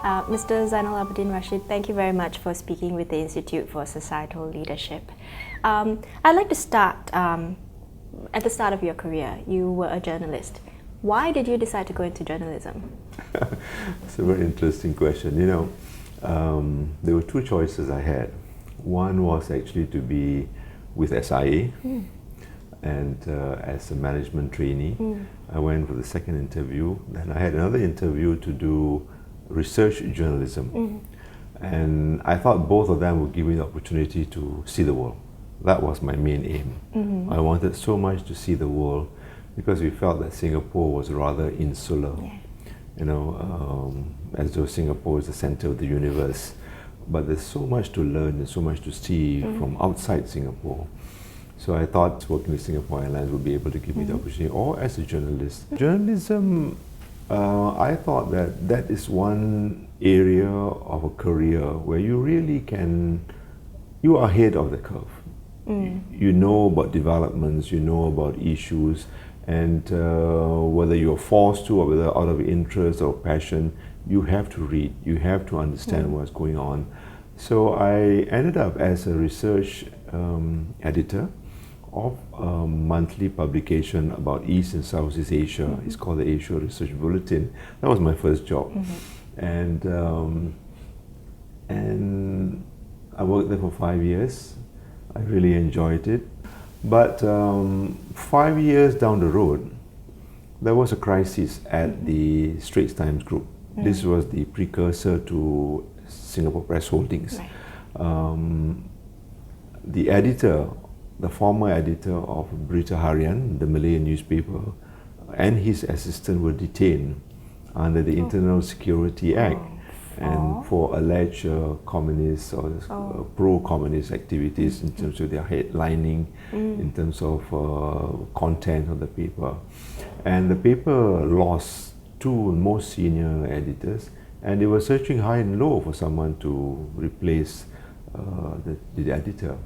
Mr. Zainul Abidin Rasheed, thank you very much for speaking with the Institute for Societal Leadership. I'd like to start at the start of your career. You were a journalist. Why did you decide to go into journalism? It's a very interesting question. You know, there were two choices I had. One was actually to be with SIA, and as a management trainee. I went for the second interview. Then I had another interview to do research journalism. And I thought both of them would give me the opportunity to see the world. That was my main aim. I wanted so much to see the world because we felt that Singapore was rather insular. You know, as though Singapore is the center of the universe. But there's so much to learn and so much to see from outside Singapore. So I thought working with Singapore Airlines would be able to give me the opportunity, or as a journalist. Journalism, I thought that that is one area of a career where you really you are ahead of the curve. You know about developments, you know about issues, and whether you're forced to or whether out of interest or passion, you have to read, you have to understand what's going on. So I ended up as a research editor of a monthly publication about East and Southeast Asia. It's called the Asia Research Bulletin. That was my first job. And I worked there for 5 years. I really enjoyed it. But 5 years down the road, there was a crisis at the Straits Times Group. This was the precursor to Singapore Press Holdings. The editor, the former editor of Berita Harian, the Malay newspaper, and his assistant were detained under the Internal Security Act and for alleged communist or pro-communist activities in terms of their headlining, in terms of content of the paper. And the paper lost two most senior editors, and they were searching high and low for someone to replace the editor.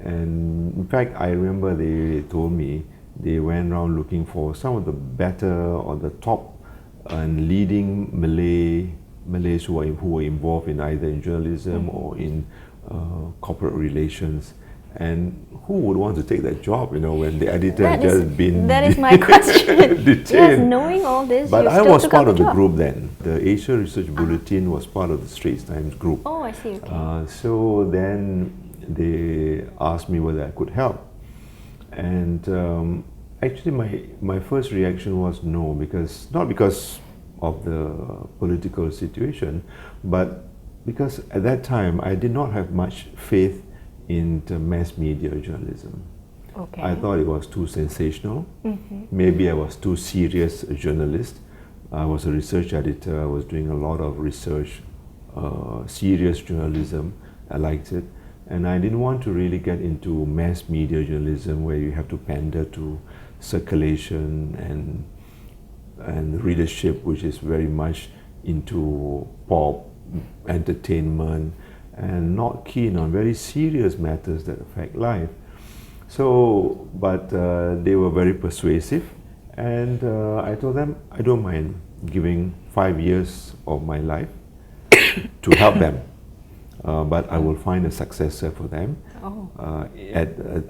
And in fact, I remember they told me they went around looking for some of the better or the top and leading Malays who were involved in either in journalism or in corporate relations. And who would want to take that job, you know, when the editor had just been That is my question. detained. Yes, knowing all this, But you I still was took part up of the the job. group then. The Asia Research Bulletin was part of the Straits Times Group. Oh, I see, okay. So then they asked me whether I could help. And actually my first reaction was no, not because of the political situation, but because at that time I did not have much faith in the mass media journalism. I thought it was too sensational. Maybe I was too serious a journalist. I was a research editor. I was doing a lot of research, serious journalism. I liked it. And I didn't want to really get into mass media journalism where you have to pander to circulation and readership, which is very much into pop, entertainment, and not keen on very serious matters that affect life. So, but they were very persuasive, and I told them I don't mind giving 5 years of my life to help them. But I will find a successor for them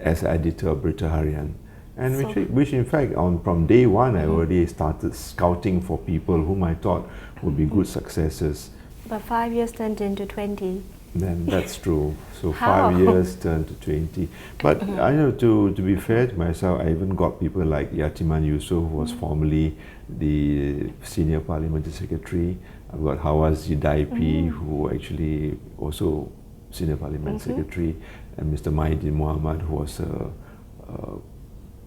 as editor of Berita Harian. And which in fact, from day one, I already started scouting for people whom I thought would be good successors. But 5 years turned into 20. Then that's true. So How? 5 years turned to 20. But I know, to be fair to myself, I even got people like Yatiman Yusof, who was formerly the senior parliamentary secretary. I've got Hawazi Daipi, who actually also senior parliament secretary, and Mr. Maidin Muhammad, who was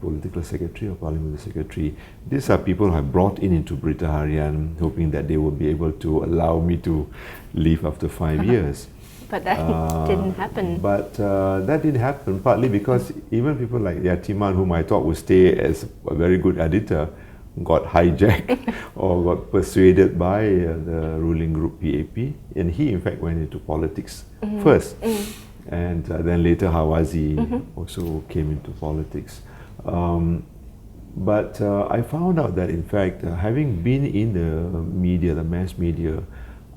political secretary or parliamentary secretary. These are people who I brought into Berita Harian, hoping that they would be able to allow me to leave after 5 years. But that didn't happen. But that didn't happen, partly because even people like Yatiman, whom I thought would stay as a very good editor, got hijacked or got persuaded by the ruling group PAP, and he in fact went into politics first, and then later Hawazi also came into politics. But I found out that in fact, having been in the media, the mass media,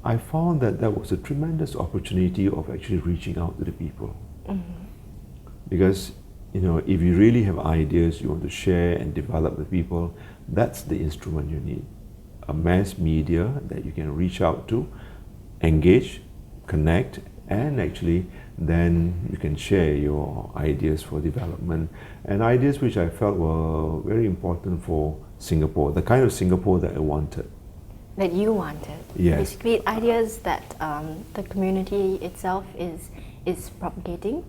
I found that that was a tremendous opportunity of actually reaching out to the people. Because, you know, if you really have ideas you want to share and develop with people, that's the instrument you need. A mass media that you can reach out to, engage, connect, and actually then you can share your ideas for development, and ideas which I felt were very important for Singapore, the kind of Singapore that I wanted. That you wanted? Yes. Basically ideas that the community itself is propagating.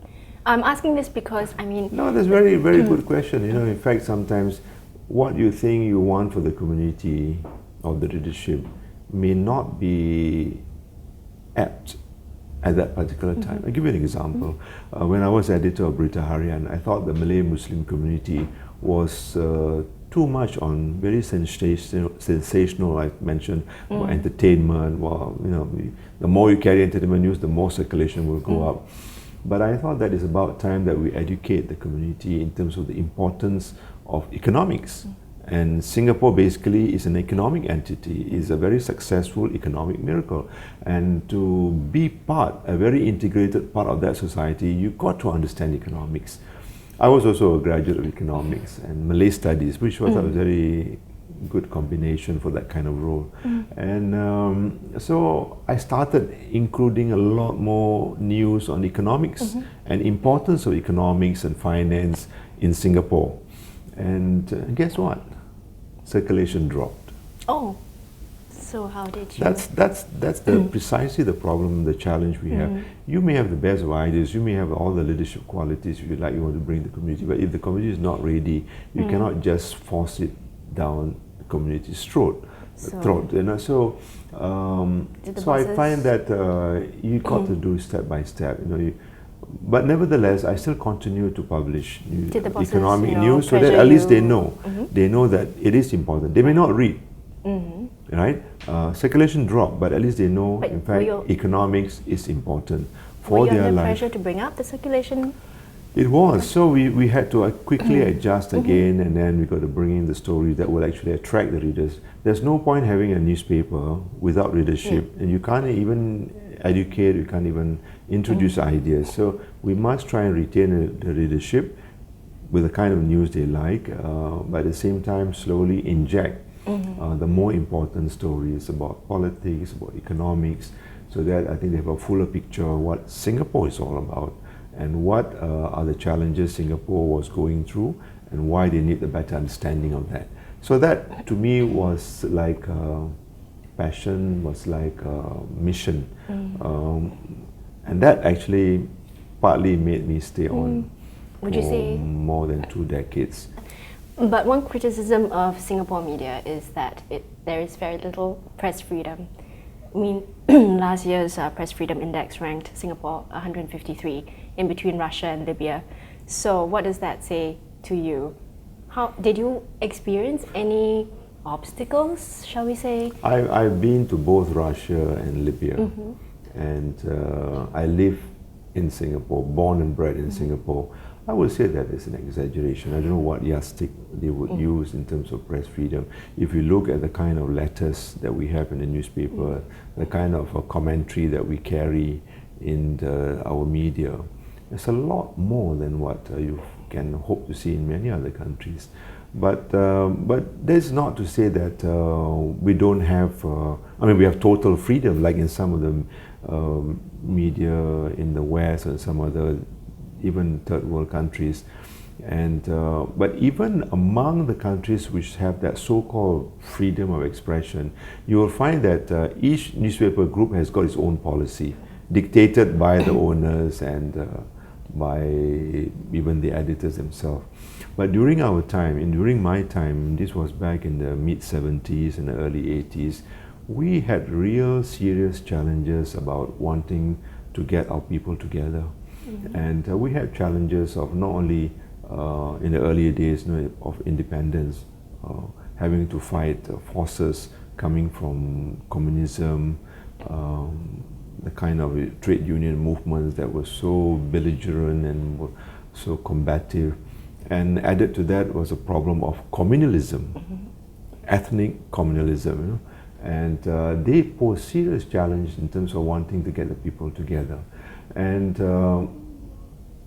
I'm asking this because, I mean... No, that's very, very good question. You know, in fact, sometimes what you think you want for the community or the leadership may not be apt at that particular time. I'll give you an example. When I was editor of Berita Harian, I thought the Malay Muslim community was too much on very sensational, I mentioned, about entertainment. Well, you know, the more you carry entertainment news, the more circulation will go up. But I thought that it's about time that we educate the community in terms of the importance of economics. And Singapore basically is an economic entity, is a very successful economic miracle. And to be part, a very integrated part of that society, you've got to understand economics. I was also a graduate of economics and Malay studies, which was a very good combination for that kind of role. And so I started including a lot more news on economics and importance of economics and finance in Singapore. And guess what? Circulation dropped. Oh, so how did you? That's the precisely the problem, the challenge we have. You may have the best of ideas, you may have all the leadership qualities you want to bring to the community, but if the community is not ready, you cannot just force it down the community's throat. You know, so I find that you got to do step by step. You know, but nevertheless, I still continue to publish economic news so that at least they know. They know that it is important. They may not read, right? Circulation dropped, but at least they know, in fact, economics is important for their life. Were you under pressure to bring up the circulation? It was. So we had to quickly adjust again, and then we got to bring in the stories that will actually attract the readers. There's no point having a newspaper without readership, and you can't even educate, you can't even introduce ideas. So we must try and retain the readership with the kind of news they like, but at the same time slowly inject the more important stories about politics, about economics, so that I think they have a fuller picture of what Singapore is all about and what are the challenges Singapore was going through and why they need a better understanding of that. So that to me was like passion, was like mission. And that actually partly made me stay on Would you say more than 2 decades. But one criticism of Singapore media is that there is very little press freedom. I mean, last year's Press Freedom Index ranked Singapore 153 in between Russia and Libya. So what does that say to you? How did you experience any obstacles, shall we say? I've been to both Russia and Libya, and I live in Singapore, born and bred in Singapore. I would say that is an exaggeration. I don't know what yardstick they would use in terms of press freedom. If you look at the kind of letters that we have in the newspaper, the kind of commentary that we carry in our media, it's a lot more than what you can hope to see in many other countries. But that's not to say that we don't have, I mean, we have total freedom, like in some of the media in the West and some other even third world countries. And but even among the countries which have that so-called freedom of expression, you will find that each newspaper group has got its own policy, dictated by the owners and by even the editors themselves. But during our time, and during my time, this was back in the mid-70s and the early 80s, we had real serious challenges about wanting to get our people together. And we had challenges of not only in the earlier days of independence, having to fight forces coming from communism, the kind of trade union movements that were so belligerent and were so combative. And added to that was a problem of communalism, ethnic communalism. You know? And they pose serious challenge in terms of wanting to get the people together. And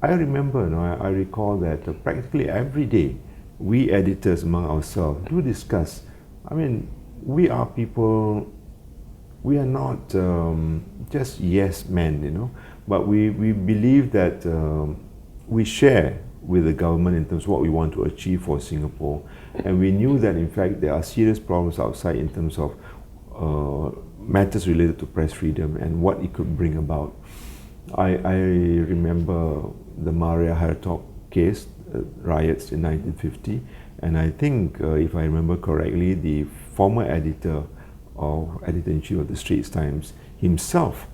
I remember, I recall that practically every day, we editors among ourselves do discuss. I mean, we are people, we are not just yes men, but we believe that we share with the government in terms of what we want to achieve for Singapore. And we knew that in fact there are serious problems outside in terms of matters related to press freedom and what it could bring about. I remember the Maria Hertog case, riots in 1950, and I think, if I remember correctly, the former editor-in-chief of the Straits Times himself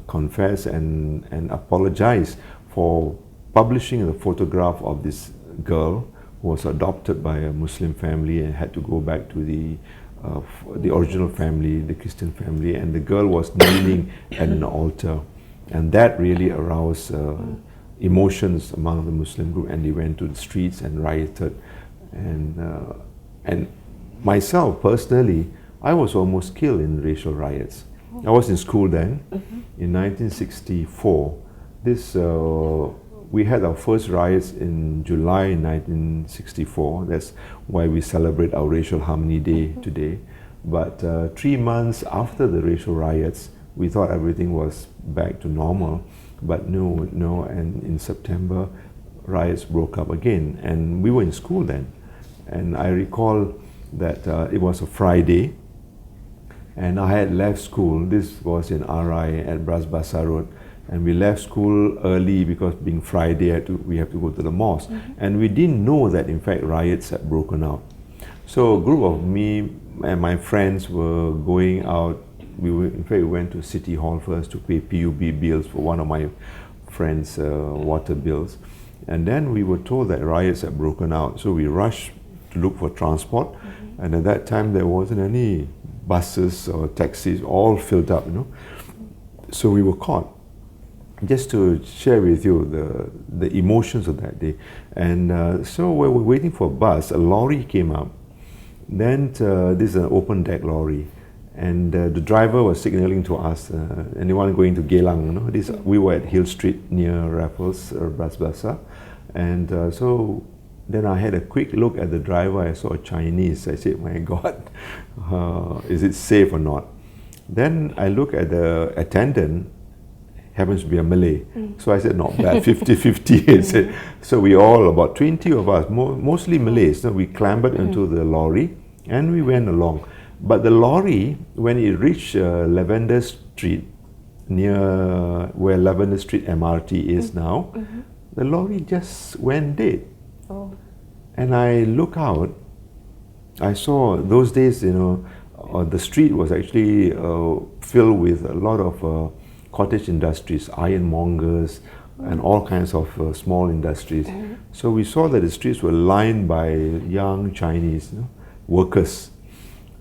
confessed and apologized for publishing the photograph of this girl who was adopted by a Muslim family and had to go back to the original family, the Christian family, and the girl was kneeling at an altar. And that really aroused emotions among the Muslim group, and they went to the streets and rioted. And myself personally, I was almost killed in racial riots. I was in school then. In 1964. We had our first riots in July 1964. That's why we celebrate our Racial Harmony Day today. But 3 months after the racial riots, we thought everything was back to normal. But no, and in September, riots broke up again. And we were in school then. And I recall that it was a Friday, and I had left school. This was in RI at Bras Basah Road. And we left school early because being Friday, we have to go to the mosque. And we didn't know that in fact riots had broken out. So a group of me and my friends were going out. We went to City Hall first to pay PUB bills for one of my friends' water bills. And then we were told that riots had broken out. So we rushed to look for transport. And at that time there wasn't any buses or taxis, all filled up, So we were caught. Just to share with you the emotions of that day. And so while we were waiting for a bus, a lorry came up. Then this is an open deck lorry. And the driver was signaling to us, anyone going to Geylang, we were at Hill Street near Raffles, Bras Basah. And so then I had a quick look at the driver. I saw a Chinese. I said, my God, is it safe or not? Then I look at the attendant, happens to be a Malay. So I said, not bad, 50-50. So we all, about 20 of us, mostly Malays, we clambered into the lorry and we went along. But the lorry, when it reached Lavender Street, near where Lavender Street MRT is now, the lorry just went dead. And I look out, I saw those days, the street was actually filled with a lot of cottage industries, ironmongers, and all kinds of small industries. So we saw that the streets were lined by young Chinese workers.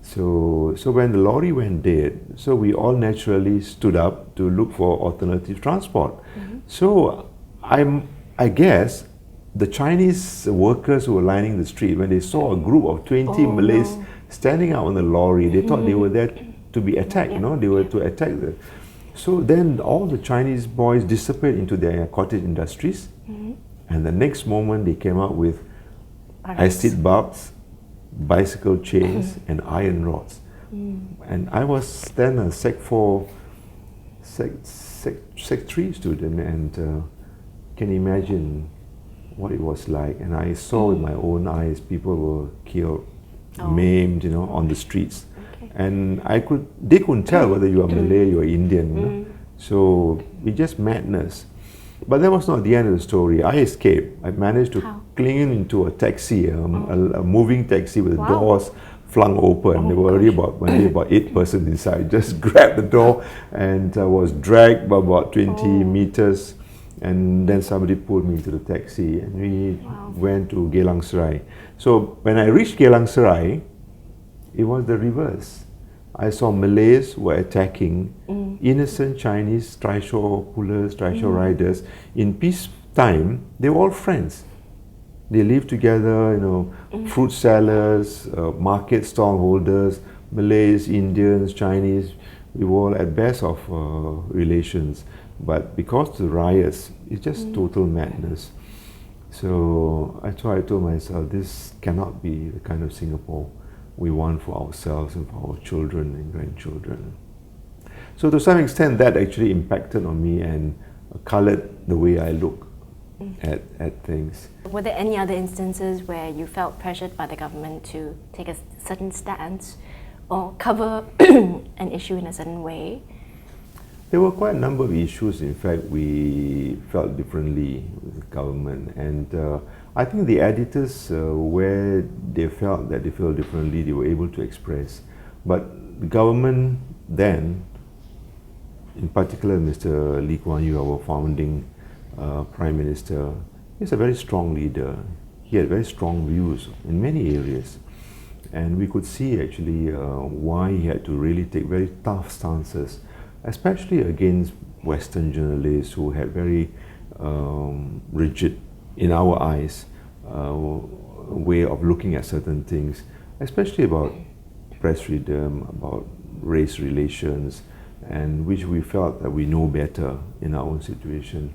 So when the lorry went dead, so we all naturally stood up to look for alternative transport. So I guess the Chinese workers who were lining the street, when they saw a group of 20 Malays standing out on the lorry, they thought they were there to be attacked, they were to attack So then all the Chinese boys disappeared into their cottage industries, and the next moment they came out with acid bulbs, bicycle chains, and iron rods. And I was then a Sec 3 student, and can imagine what it was like. And I saw with my own eyes people were killed, maimed, on the streets. And they couldn't tell whether you are Malay or Indian. So it's just madness. But that was not the end of the story. I escaped. I managed to cling into a taxi, a moving taxi with the doors flung open. There were only about 8 persons inside. Just grabbed the door and was dragged by about 20 meters. And then somebody pulled me into the taxi and we went to Geylang Serai. So when I reached Geylang Serai, it was the reverse. I saw Malays were attacking innocent Chinese trishaw pullers, trishaw riders. In peacetime, they were all friends. They lived together, fruit sellers, market stall holders, Malays, Indians, Chinese, we were all at best of relations. But because of the riots, it's just total madness. So I told myself, this cannot be the kind of Singapore we want for ourselves and for our children and grandchildren. So to some extent, that actually impacted on me and colored the way I look at things. Were there any other instances where you felt pressured by the government to take a certain stance or cover an issue in a certain way? There were quite a number of issues, in fact, we felt differently with the government. And I think the editors, where they felt that they felt differently, they were able to express. But the government then, in particular Mr. Lee Kuan Yew, our founding Prime Minister, he's a very strong leader. He had very strong views in many areas. And we could see actually why he had to really take very tough stances, especially against Western journalists who had very rigid, in our eyes, way of looking at certain things, especially about press freedom, about race relations, and which we felt that we know better in our own situation.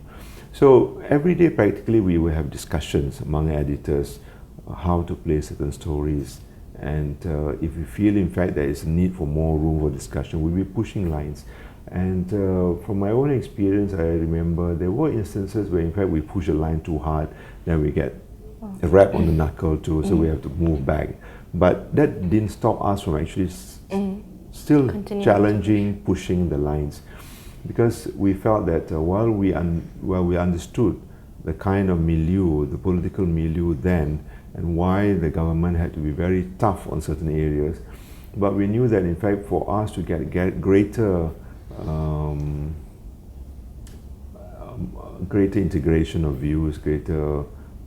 So every day practically we will have discussions among editors how to place certain stories, and if we feel in fact there is a need for more room for discussion, we'll be pushing lines. And from my own experience, I remember there were instances where in fact we push a line too hard, then we get a rap on the knuckle too, so we have to move back. But that didn't stop us from actually still challenging, pushing the lines, because we felt that while we understood the kind of milieu, the political milieu then, and why the government had to be very tough on certain areas, but we knew that in fact for us to get greater greater integration of views,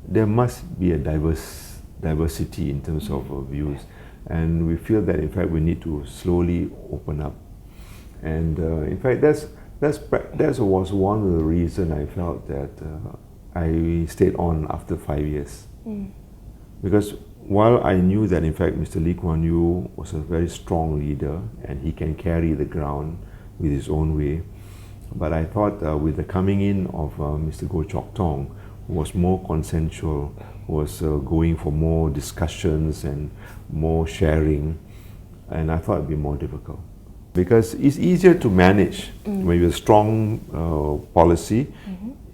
there must be a diversity in terms of views, and we feel that in fact we need to slowly open up. And in fact that was one of the reasons I felt that I stayed on after 5 years. Because while I knew that in fact Mr. Lee Kuan Yew was a very strong leader and he can carry the ground with his own way, but I thought with the coming in of Mr. Goh Chok Tong, who was more consensual, was going for more discussions and more sharing, and I thought it would be more difficult. Because it's easier to manage when you have a strong policy.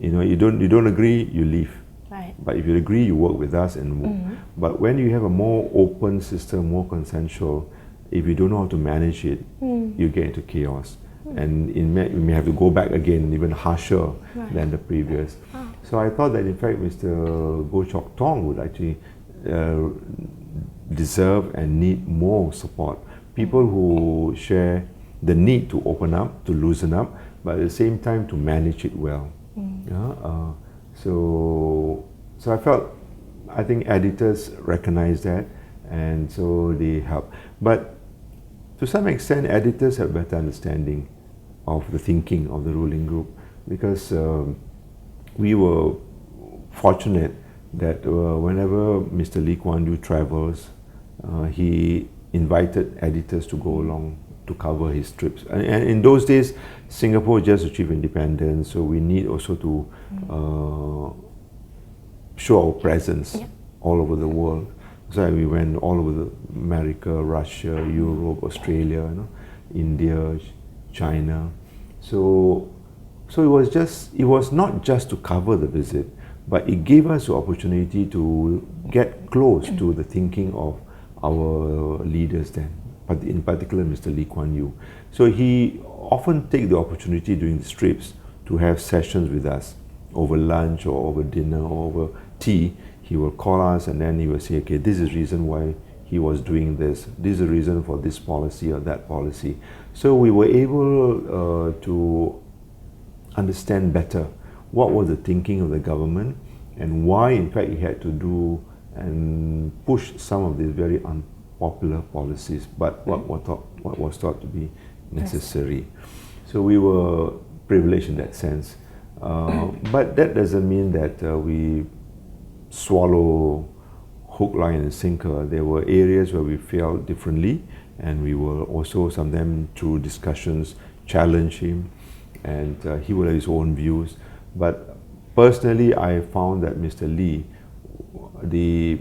You know, you don't agree, you leave. Right. But if you agree, you work with us and move. But when you have a more open system, more consensual, if you don't know how to manage it, you get into chaos. And you may have to go back again, even harsher than the previous. So I thought that in fact Mr. Goh Chok Tong would actually deserve and need more support. People who share the need to open up, to loosen up, but at the same time to manage it well. So I think editors recognize that, and so they help. But to some extent, editors have better understanding of the thinking of the ruling group, because we were fortunate that whenever Mr. Lee Kuan Yew travels, he invited editors to go along to cover his trips. And in those days, Singapore just achieved independence, so we need also to show our presence all over the world. So we went all over America, Russia, Europe, Australia, India, China. So it was not just to cover the visit, but it gave us the opportunity to get close to the thinking of our leaders then, but in particular Mr. Lee Kuan Yew. So he often take the opportunity during the trips to have sessions with us over lunch or over dinner or over tea. He will call us and then he will say, okay, this is the reason why he was doing this. This is the reason for this policy or that policy. So we were able to understand better what was the thinking of the government and why in fact he had to do and push some of these very unpopular policies, but what was thought to be necessary. So we were privileged in that sense. But that doesn't mean that we swallow hook, line and sinker. There were areas where we felt differently, and we will also sometimes through discussions challenge him, and he will have his own views. But personally, I found that Mr. Lee, the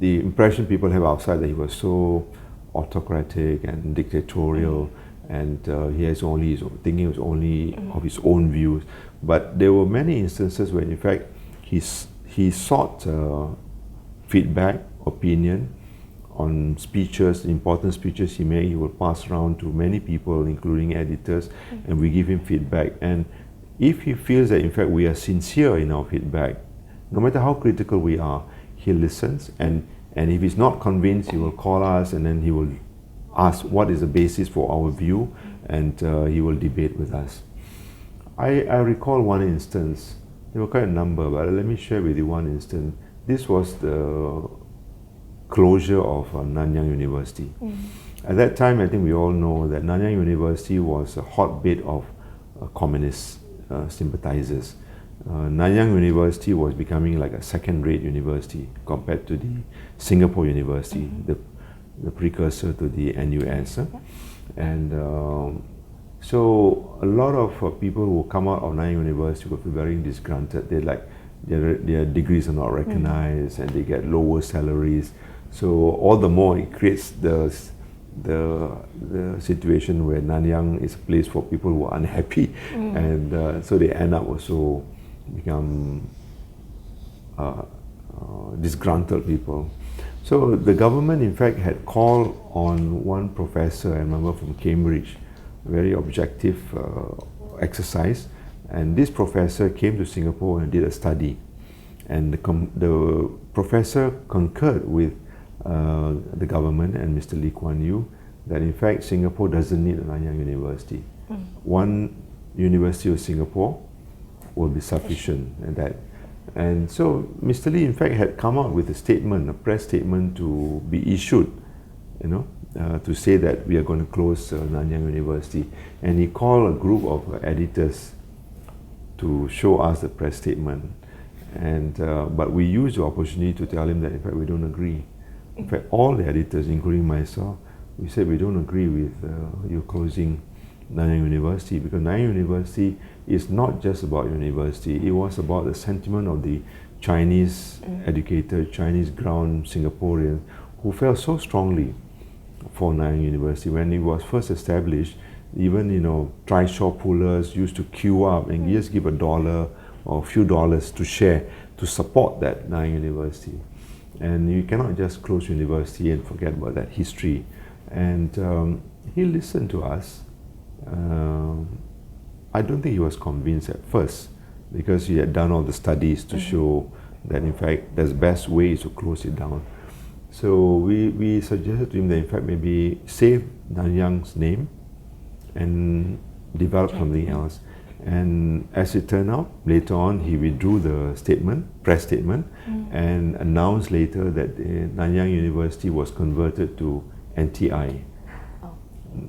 impression people have outside that he was so autocratic and dictatorial, and he has only thinking was only of his own views. But there were many instances where, in fact, he sought feedback, opinion on speeches, important speeches he made. He will pass around to many people, including editors, and we give him feedback. And if he feels that, in fact, we are sincere in our feedback, no matter how critical we are, he listens. And if he's not convinced, he will call us, and then he will ask what is the basis for our view, and he will debate with us. I recall one instance. There were quite a number, but let me share with you one instance. This was the closure of Nanyang University. At that time, I think we all know that Nanyang University was a hotbed of communist sympathizers. Nanyang University was becoming like a second-rate university compared to the Singapore University, the precursor to the NUS. And so a lot of people who come out of Nanyang University will be very disgruntled. They're like, their degrees are not recognized, and they get lower salaries. So all the more it creates the situation where Nanyang is a place for people who are unhappy, and so they end up also become disgruntled people. So the government, in fact, had called on one professor, I remember from Cambridge, a very objective exercise, and this professor came to Singapore and did a study, and the professor concurred with the government and Mr. Lee Kuan Yew that, in fact, Singapore doesn't need a Nanyang University. One University of Singapore will be sufficient, and so Mr. Lee, in fact, had come out with a statement, a press statement to be issued, to say that we are going to close Nanyang University, and he called a group of editors to show us the press statement, and but we used the opportunity to tell him that, in fact, we don't agree. In fact, all the editors, including myself, we said we don't agree with you closing Nanyang University, because Nanyang University is not just about university. It was about the sentiment of the Chinese educated, Chinese ground Singaporeans who felt so strongly for Nanyang University. When it was first established, even trishaw pullers used to queue up and just give $1 or a few dollars to share to support that Nanyang University. And you cannot just close university and forget about that history. And he listened to us. I don't think he was convinced at first, because he had done all the studies to show that, in fact, there's best ways to close it down. So we suggested to him that, in fact, maybe save Nanyang's name and develop something else. And as it turned out, later on, he withdrew the press statement, and announced later that Nanyang University was converted to NTI,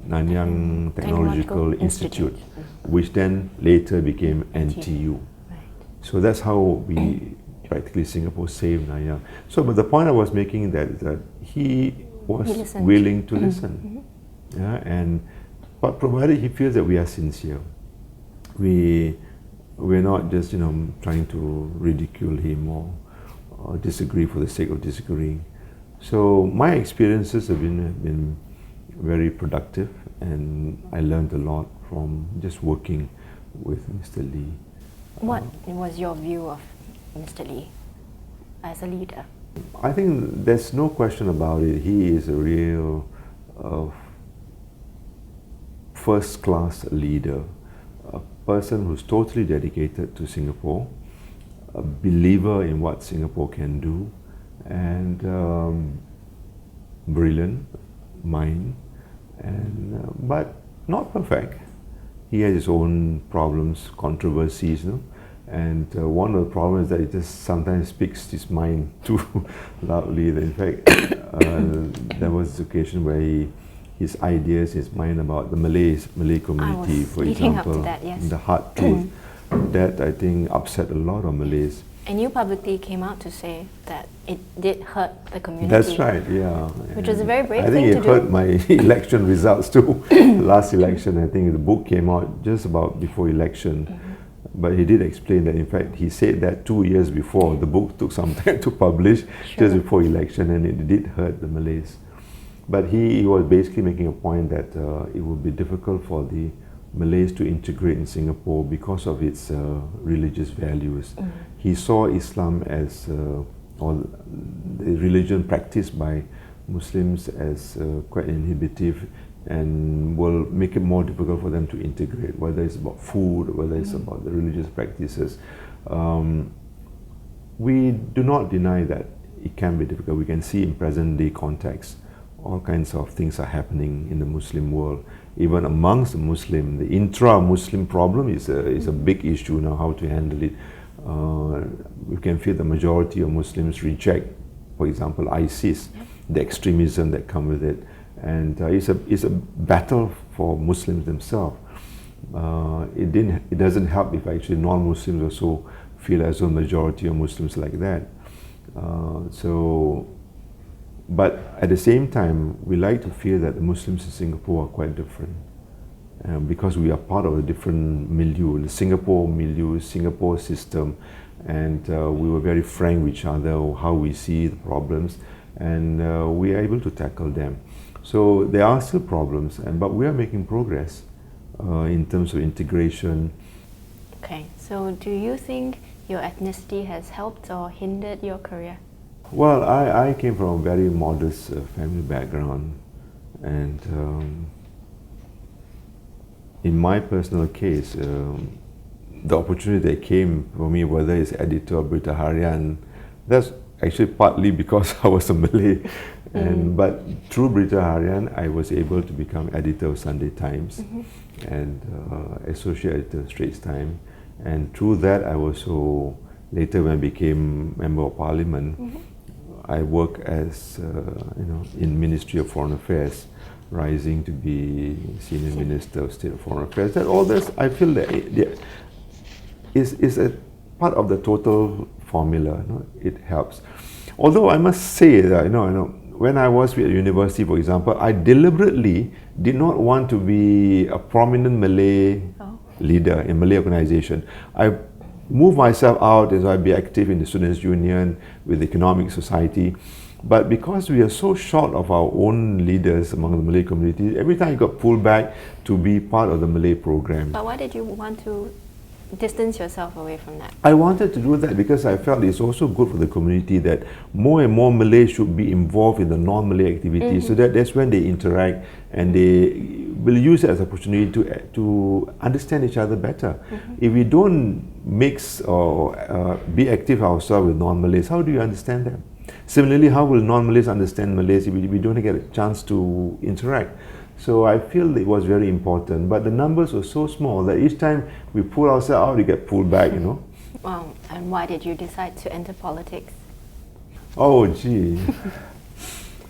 Nanyang Technological Institute, which then later became NTU. Right. So that's how we practically Singapore saved Nanyang. So, but the point I was making that he was willing to listen, but provided he feels that we are sincere, we're not just trying to ridicule him or disagree for the sake of disagreeing. So my experiences have been very productive, and I learned a lot from just working with Mr. Lee. What was your view of Mr. Lee as a leader? I think there's no question about it. He is a real first-class leader, a person who's totally dedicated to Singapore, a believer in what Singapore can do, and brilliant mind, and but not perfect. He has his own problems, controversies, and one of the problems is that he just sometimes speaks his mind too loudly. In fact, there was this occasion where his ideas, his mind about the Malay community, for example, up to that, yes. the hard truth, that I think upset a lot of Malays. And you publicly came out to say that it did hurt the community. That's right, yeah. Which was a very brave thing to do. I think it hurt my election results too. Last election, I think the book came out just about before election. But he did explain that, in fact, he said that 2 years before. The book took some time to publish, just before election, and it did hurt the Malays. But he was basically making a point that it would be difficult for the Malays to integrate in Singapore because of its religious values. He saw Islam as, or the religion practiced by Muslims as quite inhibitive and will make it more difficult for them to integrate, whether it's about food, whether it's about the religious practices. We do not deny that it can be difficult. We can see in present day context, all kinds of things are happening in the Muslim world. Even amongst the Muslim, the intra-Muslim problem is a big issue now, how to handle it. We can feel the majority of Muslims reject, for example, ISIS, the extremism that comes with it. And it's a battle for Muslims themselves. It doesn't help if actually non-Muslims also feel as though the majority of Muslims like that. But at the same time, we like to feel that the Muslims in Singapore are quite different. Because we are part of a different milieu, the Singapore milieu, Singapore system, and we were very frank with each other, how we see the problems, and we are able to tackle them. So there are still problems, but we are making progress in terms of integration. Okay, so do you think your ethnicity has helped or hindered your career? Well, I came from a very modest family background, and in my personal case, the opportunity that came for me, whether it's editor of Berita Harian, that's actually partly because I was a Malay. But through Berita Harian, I was able to become editor of Sunday Times and associate editor of Straits Times. And through that, I also, later when I became Member of Parliament, I worked as, in Ministry of Foreign Affairs, rising to be Senior Minister of State of Foreign Affairs. That all this, I feel that is a part of the total formula. It helps. Although I must say that, when I was at university, for example, I deliberately did not want to be a prominent Malay leader in Malay organization. I moved myself out as I'd be active in the Students' Union, with the Economic Society. But because we are so short of our own leaders among the Malay community, every time you got pulled back to be part of the Malay program. But why did you want to distance yourself away from that? I wanted to do that because I felt it's also good for the community that more and more Malays should be involved in the non-Malay activities, so that's when they interact and they will use it as an opportunity to understand each other better. If we don't mix or be active ourselves with non-Malays, how do you understand them? Similarly, how will non-Malays understand Malays if we don't get a chance to interact? So I feel it was very important, but the numbers were so small that each time we pull ourselves out, we get pulled back, Wow, and why did you decide to enter politics? Oh, gee.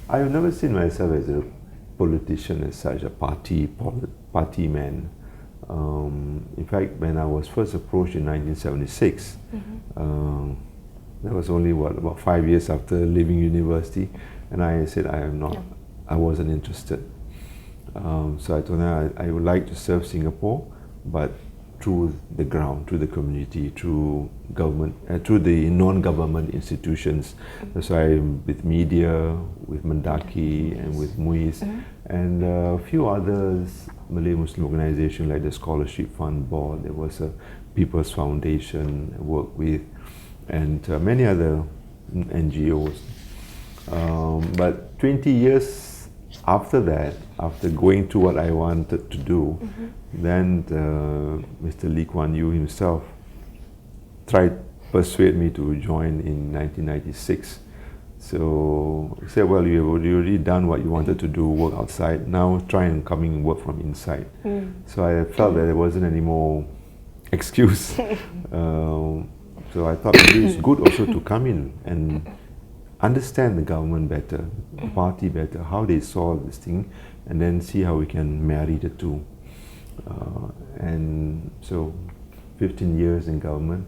I've never seen myself as a politician as such, a party man. In fact, when I was first approached in 1976, that was only, about 5 years after leaving university, and I said I wasn't interested. So I told them I would like to serve Singapore, but through the ground, through the community, through government, through the non-government institutions. That's why with media, with Mendaki, and with MUIS, and a few others, Malay Muslim organizations like the Scholarship Fund Board. There was a People's Foundation I worked with, and many other NGOs. But 20 years after that, after going through what I wanted to do, then Mr. Lee Kuan Yew himself tried to persuade me to join in 1996. So he said, well, you've already done what you wanted to do, work outside, now try and come in and work from inside. So I felt that there wasn't any more excuse. So I thought maybe it's good also to come in and understand the government better, the party better, how they saw this thing, and then see how we can marry the two. And so 15 years in government,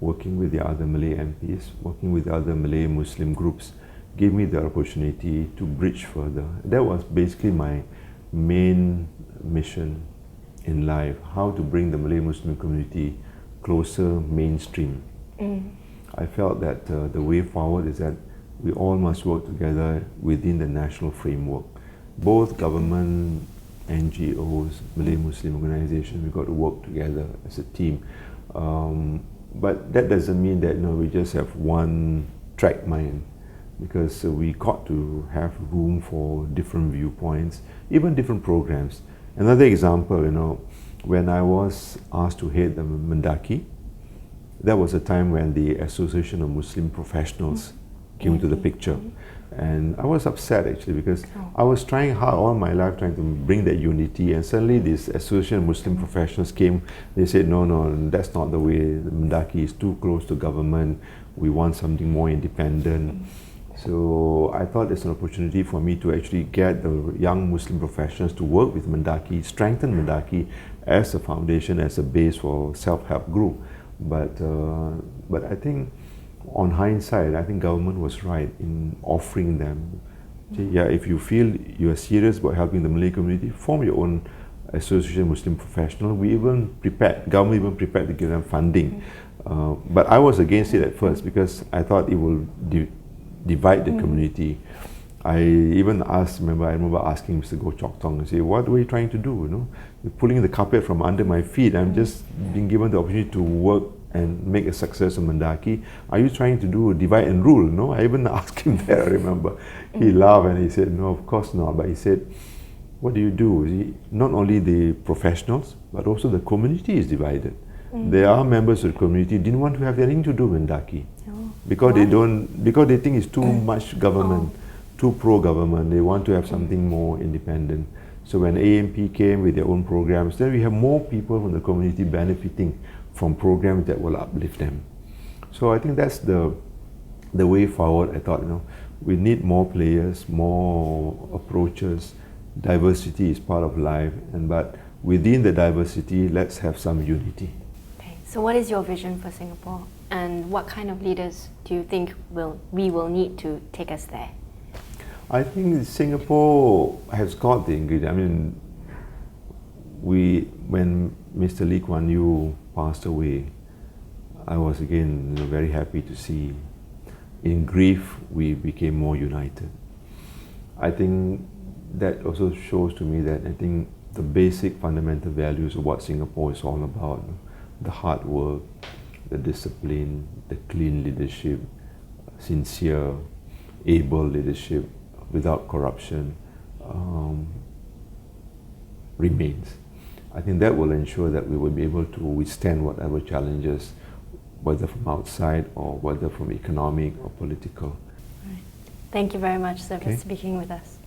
working with the other Malay MPs, working with the other Malay Muslim groups, gave me the opportunity to bridge further. That was basically my main mission in life, how to bring the Malay Muslim community closer mainstream. I felt that the way forward is that we all must work together within the national framework. Both government, NGOs, Malay Muslim organizations, we've got to work together as a team. But that doesn't mean that we just have one track mind, because we got to have room for different viewpoints, even different programs. Another example, when I was asked to head the Mendaki, that was a time when the Association of Muslim Professionals came into the picture. And I was upset actually, because I was trying hard all my life trying to bring that unity, and suddenly this Association of Muslim Professionals came. They said, no, that's not the way. The Mendaki is too close to government. We want something more independent. So I thought it's an opportunity for me to actually get the young Muslim professionals to work with Mendaki, strengthen Mendaki as a foundation, as a base for self-help group. But I think, on hindsight, I think government was right in offering them. Yeah, if you feel you are serious about helping the Malay community, form your own Association of Muslim Professionals. Government even prepared to give them funding. But I was against it at first, because I thought it will divide the community. I remember asking Mr. Goh Chok Tong, and say, what were you trying to do? You're pulling the carpet from under my feet. I'm just being given the opportunity to work and make a success of Mendaki. Are you trying to do divide and rule? No, I even asked him that, I remember. He laughed and he said, no, of course not. But he said, what do you do? Not only the professionals, but also the community is divided. There are members of the community who didn't want to have anything to do with Mendaki. Because they think it's too much government, too pro-government. They want to have something more independent. So when AMP came with their own programs, then we have more people from the community benefiting from programs that will uplift them. So I think that's the way forward. I thought, we need more players, more approaches. Diversity is part of life, but within the diversity, let's have some unity. Okay. So what is your vision for Singapore, and what kind of leaders do you think we will need to take us there? I think Singapore has got the ingredient. When Mr. Lee Kuan Yew passed away, I was again very happy to see. In grief, we became more united. I think that also shows to me that I think the basic fundamental values of what Singapore is all about, the hard work, the discipline, the clean leadership, sincere, able leadership without corruption, remains. I think that will ensure that we will be able to withstand whatever challenges, whether from outside or whether from economic or political. Right. Thank you very much, sir, for speaking with us.